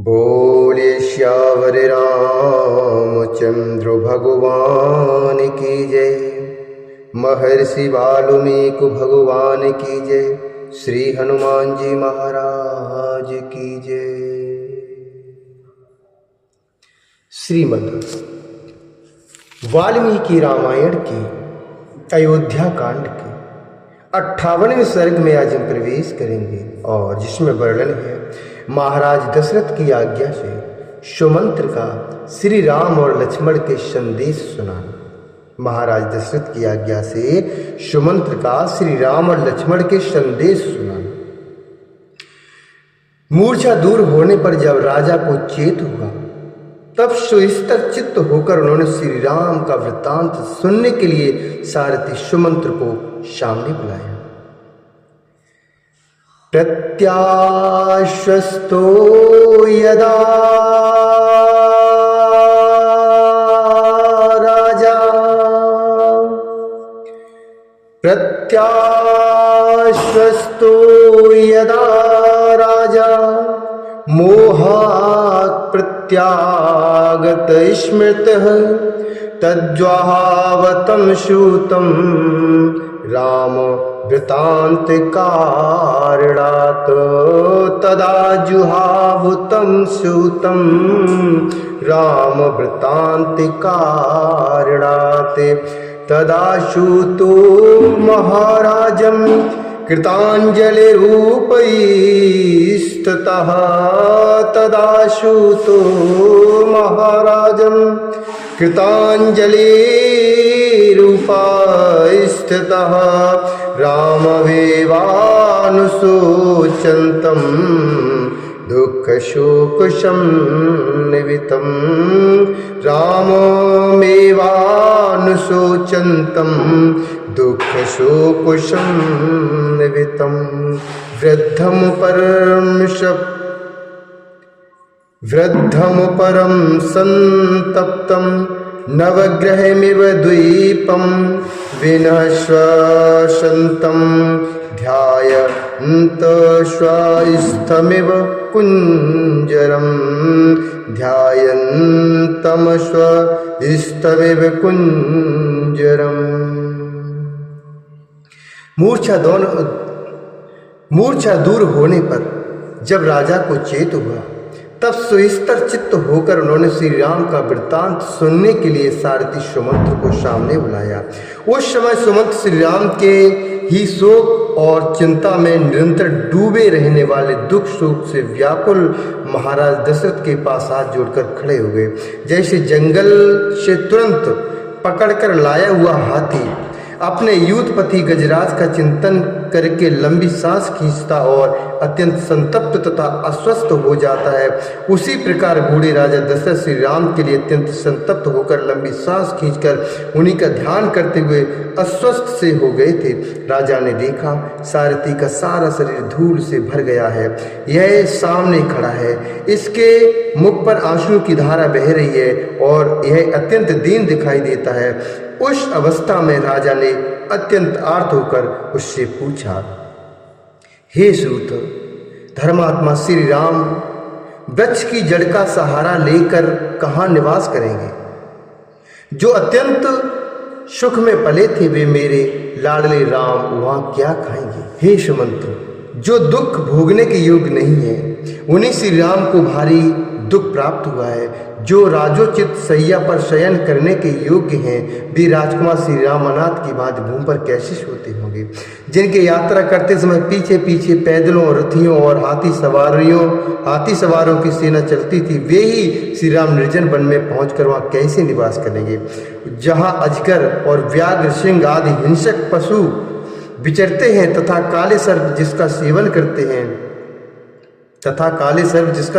बोले श्यावर रामचंद्र भगवान की जय। महर्षि वाल्मीकि भगवान की जय। श्री हनुमान जी महाराज की जय। श्रीमद् वाल्मीकि रामायण की अयोध्या कांड के 58वें सर्ग में आज हम प्रवेश करेंगे और जिसमें वर्णन है महाराज दशरथ की आज्ञा से सुमंत्र का श्री राम और लक्ष्मण के संदेश सुनाना। महाराज दशरथ की आज्ञा से सुमंत्र का श्री राम और लक्ष्मण के संदेश सुनाना। मूर्छा दूर होने पर जब राजा को चेत हुआ तब सुस्थिर चित्त होकर उन्होंने श्री राम का वृत्तांत सुनने के लिए सारथी सुमंत्र को सामने बुलाया। प्रत्याश्वस्तो यदा राजा प्रत्याश्वस्तो यदा राजा मोहात् प्रत्यागत स्मृतः तज्ज्वावतं सूतं राम वृतांत कारणात् तदा जुहावतं सूतं राम वृतांत कारणात् तदा सूतो महाराजं कृताञ्जलिरूपैस्ततः तदा सूतो महाराजं कृताञ्जलिरूपैस्ततः राममेवानुशोचन्तं दुःखशोकसंनिवितं राममेवानुशोचन्तं दुःखशोकसंनिवितं वृद्धं परं संतप्तं नवग्रहमिव द्वीपं विनश्वसन्तं ध्यायन्तश्वस्थमिव कुञ्जरं ध्यायन्तमश्वस्थमिव कुञ्जरम्। मूर्छा दूर होने पर जब राजा को चेत हुआ तब सुस्थिर चित्त होकर उन्होंने श्री राम का वृत्तांत सुनने के लिए सारथी सुमंत्र को सामने बुलाया। उस समय सुमंत्र श्री राम के ही शोक और चिंता में निरंतर डूबे रहने वाले दुख शोक से व्याकुल महाराज दशरथ के पास हाथ जोड़कर खड़े हो गए। जैसे जंगल से तुरंत पकड़कर लाया हुआ हाथी अपने यूथपति गजराज का चिंतन करके लंबी सांस खींचता और अत्यंत संतप्त तथा अस्वस्थ हो जाता है, उसी प्रकार बूढ़े राजा दशरथ श्री राम के लिए अत्यंत संतप्त होकर लंबी सांस खींचकर उन्हीं का ध्यान करते हुए अस्वस्थ से हो गए थे। राजा ने देखा सारथी का सारा शरीर धूल से भर गया है। यह सामने खड़ा है, इसके मुख पर आंसू की धारा बह रही है और यह अत्यंत दीन दिखाई देता है। उस अवस्था में राजा ने अत्यंत आर्त होकर उससे पूछा, हे सूत, धर्मात्मा श्री राम वृक्ष की जड़ का सहारा लेकर कहाँ निवास करेंगे? जो अत्यंत सुख में पले थे वे मेरे लाडले राम वहाँ क्या खाएंगे? हे सुमंत्र, जो दुख भोगने के योग्य नहीं है उन्हीं श्री राम को भारी दुख प्राप्त हुआ है। जो राजोचित सैया पर शयन करने के योग्य हैं वे राजकुमार श्री राम अनाथ की भांति भूमि पर कैसे सोते होंगे? जिनके यात्रा करते समय पीछे पीछे पैदलों, रथियों और हाथी सवारों की सेना चलती थी, वे ही श्री राम निर्जन वन में पहुंचकर वहां कैसे निवास करेंगे? जहां अजगर और व्याघ्र, सिंह आदि हिंसक पशु विचरते हैं तथा काले सर्प जिसका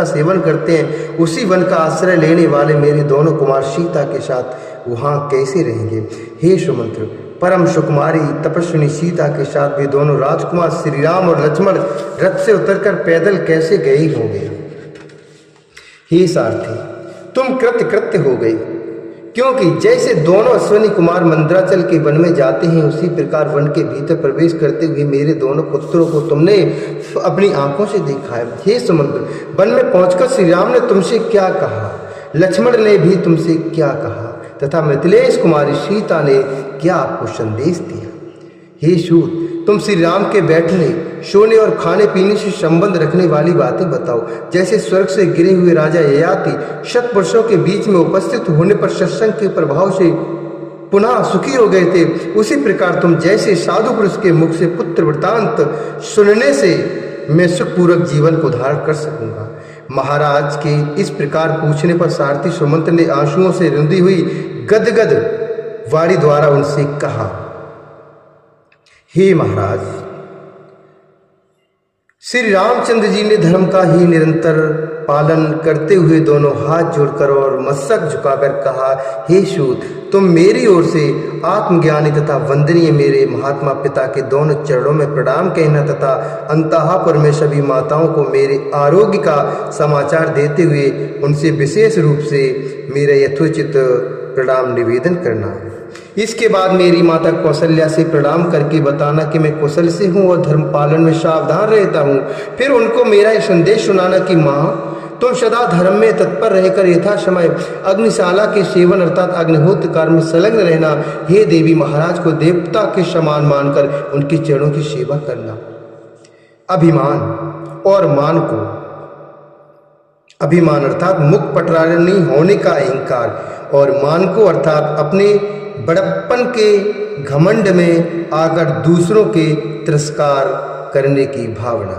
सेवन करते हैं उसी वन का आश्रय लेने वाले मेरे दोनों कुमार सीता के साथ वहाँ कैसे रहेंगे? हे सुमंत्र, परम सुकुमारी तपस्विनी सीता के साथ वे दोनों राजकुमार श्री राम और लक्ष्मण रथ से उतरकर पैदल कैसे गए होंगे? हे सारथी, तुम कृत्य हो गई। क्योंकि जैसे दोनों अश्विनी कुमार मंदराचल के वन में जाते हैं, उसी प्रकार वन के भीतर प्रवेश करते हुए मेरे दोनों पुत्रों को तुमने अपनी आंखों से देखा है। हे समुद्र, वन में पहुंचकर श्री राम ने तुमसे क्या कहा, लक्ष्मण ने भी तुमसे क्या कहा तथा मिथिलेश कुमारी सीता ने क्या आपको संदेश दिया। हे सूत, तुम श्री राम के बैठने, सोने और खाने पीने से संबंध रखने वाली बातें बताओ। जैसे स्वर्ग से गिरे हुए राजा ययाति शतपुरुषों के बीच में उपस्थित होने पर सत्संग के प्रभाव से पुनः सुखी हो गए थे, उसी प्रकार तुम जैसे साधु पुरुष के मुख से पुत्र वृत्तांत सुनने से मैं सुखपूर्वक जीवन को धारण कर सकूंगा। महाराज के इस प्रकार पूछने पर सारथी सुमंत्र ने आंसुओं से रुंधी हुई गदगद वाणी द्वारा उनसे कहा, हे महाराज, श्री रामचंद्र जी ने धर्म का ही निरंतर पालन करते हुए दोनों हाथ जोड़कर और मस्तक झुकाकर कहा, हे सूत, तुम मेरी ओर से आत्मज्ञानी तथा वंदनीय मेरे महात्मा पिता के दोनों चरणों में प्रणाम कहना तथा अंतःपुर में सभी माताओं को मेरे आरोग्य का समाचार देते हुए उनसे विशेष रूप से मेरा यथोचित प्रणाम निवेदन करना। इसके बाद मेरी माता कौशल्या से प्रणाम करके बताना कि मैं कुशल से हूँ और धर्म पालन में सावधान रहता हूँ। फिर उनको मेरा यह संदेश सुनाना कि माँ, तुम सदा धर्म में तत्पर रहकर यथा समय अग्निशाला के सेवन अर्थात अग्निहोत्र कार्य में संलग्न रहना। हे देवी, महाराज को देवता के समान मानकर उनके चरणों की सेवा करना। अभिमान और मान को, अभिमान अर्थात मुख पटरानी होने का अहंकार, और मान को अर्थात अपने बड़प्पन के घमंड में आकर दूसरों के तिरस्कार करने की भावना।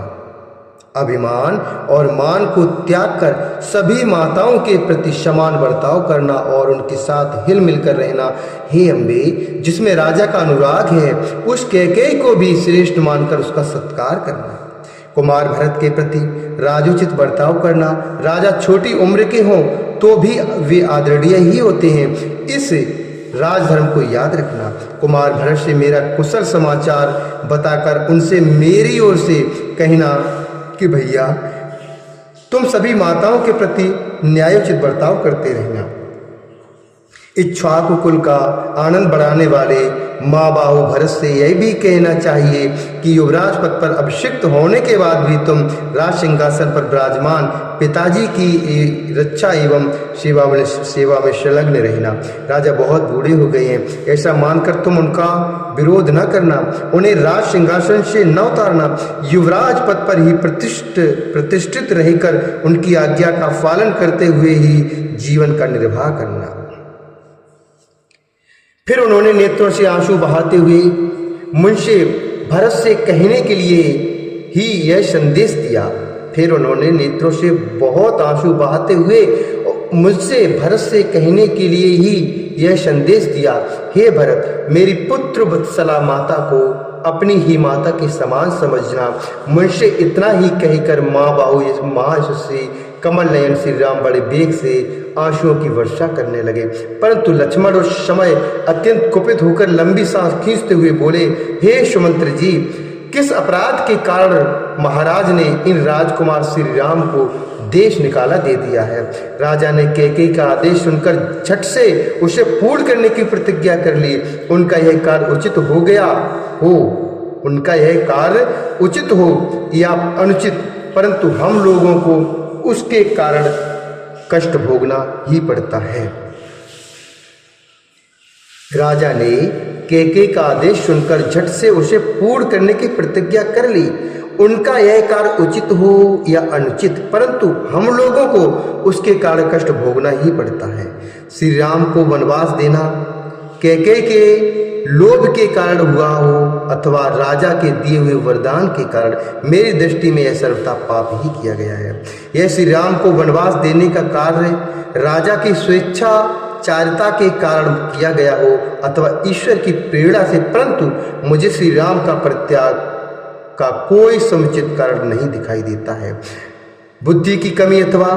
अभिमान और मान को त्याग कर सभी माताओं के प्रति समान बर्ताव करना और उनके साथ हिल मिलकर रहना। हे अम्बे, जिसमें राजा का अनुराग है, उस कैकेयी को भी श्रेष्ठ मानकर उसका सत्कार करना। कुमार भरत के प्रति राजोचित बर्ताव करना। राजा छोटी उम्र के हों तो भी वे आदरणीय ही होते हैं, इस राजधर्म को याद रखना। कुमार भरत से मेरा कुशल समाचार बताकर उनसे मेरी ओर से कहना कि भैया, तुम सभी माताओं के प्रति न्यायोचित बर्ताव करते रहना। इक्ष्वाकु कुल का आनंद बढ़ाने वाले माँ बाहु भरत से यह भी कहना चाहिए कि युवराज पद पर अभिषिक्त होने के बाद भी तुम राज सिंहासन पर विराजमान पिताजी की रक्षा एवं सेवा में संलग्न रहना। राजा बहुत बूढ़े हो गए हैं, ऐसा मानकर तुम उनका विरोध न करना, उन्हें राज सिंहासन से न उतारना। युवराज पद पर ही प्रतिष्ठित रहकर उनकी आज्ञा का पालन करते हुए ही जीवन का निर्वाह करना। फिर उन्होंने नेत्रों से आंसू बहाते हुए मुझसे भरत से कहने के लिए ही यह संदेश दिया। फिर उन्होंने नेत्रों से बहुत आंसू बहाते हुए मुझसे भरत से कहने के लिए ही यह संदेश दिया, हे भरत, मेरी पुत्र वत्सला माता को अपनी ही माता के समान समझना। मुझसे इतना ही कहकर माँ बाहु महायशस्वी कमल नयन श्री राम बड़े वेग से आंसुओं की वर्षा करने लगे। परंतु लक्ष्मण उस समय अत्यंत कुपित होकर लंबी सांस खींचते हुए बोले, हे सुमंत्र जी, किस अपराध के कारण महाराज ने इन राजकुमार श्री राम को देश निकाला दे दिया है? राजा ने कैकेयी का आदेश सुनकर झट से उसे पूर्ण करने की प्रतिज्ञा कर ली। उनका यह कार्य उचित हो गया हो, उनका यह कार्य उचित हो या अनुचित, परंतु हम लोगों को उसके कारण कष्ट भोगना ही पड़ता है। राजा ने कैकेयी का आदेश सुनकर झट से उसे पूर्ण करने की प्रतिज्ञा कर ली। उनका यह कार्य उचित हो या अनुचित, परंतु हम लोगों को उसके कारण कष्ट भोगना ही पड़ता है। श्री राम को वनवास देना कैकेयी के लोभ के कारण हुआ हो अथवा राजा के दिए हुए वरदान के कारण, मेरी दृष्टि में यह सर्वथा पाप ही किया गया है। यह श्री राम को वनवास देने का कार्य राजा की स्वेच्छाचारिता के कारण किया गया हो अथवा ईश्वर की प्रेरणा से, परंतु मुझे श्री राम का परित्याग का कोई समुचित कारण नहीं दिखाई देता है। बुद्धि की कमी अथवा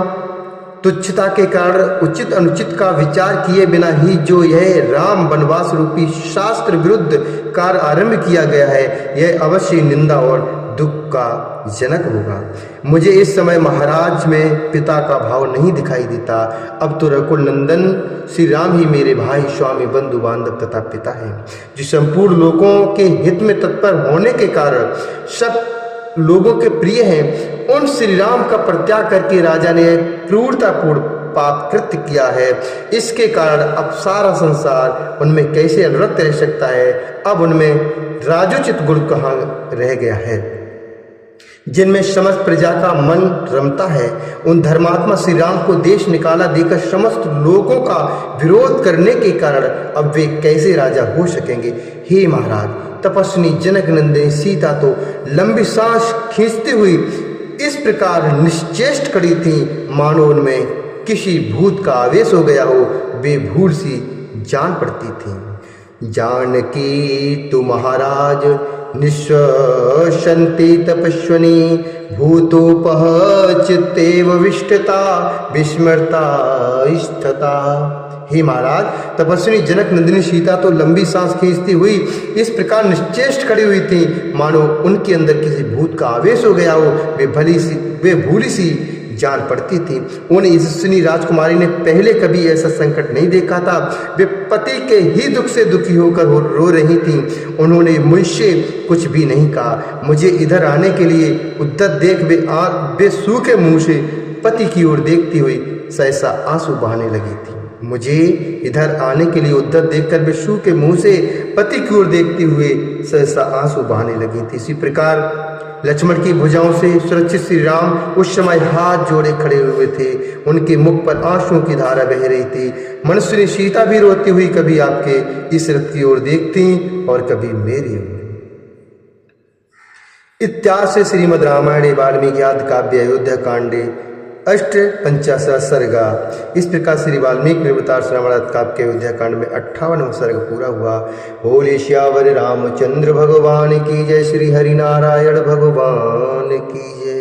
तुच्छता के कारण उचित अनुचित का विचार किए बिना ही जो यह राम वनवास रूपी शास्त्र विरुद्ध कार्य आरंभ किया गया है, यह अवश्य निंदा और दुख का जनक होगा। मुझे इस समय महाराज में पिता का भाव नहीं दिखाई देता। अब तो रकुल नंदन श्री राम ही मेरे भाई, स्वामी, बंधु बांधव तथा पिता हैं, जो संपूर्ण लोगों के हित में तत्पर होने के कारण सब लोगों के प्रिय हैं। उन श्री राम का परित्याग करके राजा ने क्रूरतापूर्ण पाप कृत्य किया है। इसके कारण अब सारा संसार उनमें कैसे अनुरक्त रह सकता है। अब उनमें राजोचित गुण कहाँ रह गया है, जिनमें समस्त प्रजा का मन रमता है। उन धर्मात्मा श्री राम को देश निकाला देकर समस्त लोगों का विरोध करने के कारण अब वे कैसे राजा हो सकेंगे। हे महाराज, तपस्विनी जनक नंदिनी सीता तो लंबी सांस खींचती हुई इस प्रकार निश्चेष्ट खड़ी थी, मानो उनमें किसी भूत का आवेश हो गया हो। वे भूल सी जान पड़ती थी। जानकी तु महाराज निश्वसन्ति तपस्विनी, भूतोपह चित्तेव विष्टता विस्मृता स्थिता। हे महाराज, तपस्विनी जनक नंदिनी सीता तो लंबी सांस खींचती हुई इस प्रकार निश्चेष्ट खड़ी हुई थी, मानो उनके अंदर किसी भूत का आवेश हो गया हो। वे भूली सी जान पड़ती थी। उन यशस्विनी राजकुमारी ने पहले कभी ऐसा संकट नहीं देखा था। वे पति के ही दुख से दुखी होकर रो रही थीं। उन्होंने मुझसे कुछ भी नहीं कहा। मुझे इधर आने के लिए उद्यत देख वे सूखे मुंह से पति की ओर देखती हुई सहसा आंसू बहाने लगी थी। मुझे इधर आने के लिए उद्यत देखकर वे सूखे मुंह से पति की ओर देखते हुए सहसा आंसू बहाने लगी थी। इसी प्रकार लक्ष्मण की भुजाओं से सुरक्षित श्री राम उस समय हाथ जोड़े खड़े हुए थे। उनके मुख पर आंसुओं की धारा बह रही थी। मनुष्य सीता भी रोती हुई कभी आपके इस रथ की ओर देखती और कभी मेरी ओर। इत्यादि श्रीमद् रामायणे वाल्मीकि आदि काव्य अयोध्या कांडे 850 सर्गा। इस प्रकार श्री वाल्मीकि निर्वतार रामायण काव्य के अयोध्या कांड में 58वां सर्ग पूरा हुआ। बोले श्यावर रामचंद्र भगवान की जय, श्री हरि नारायण भगवान की जय।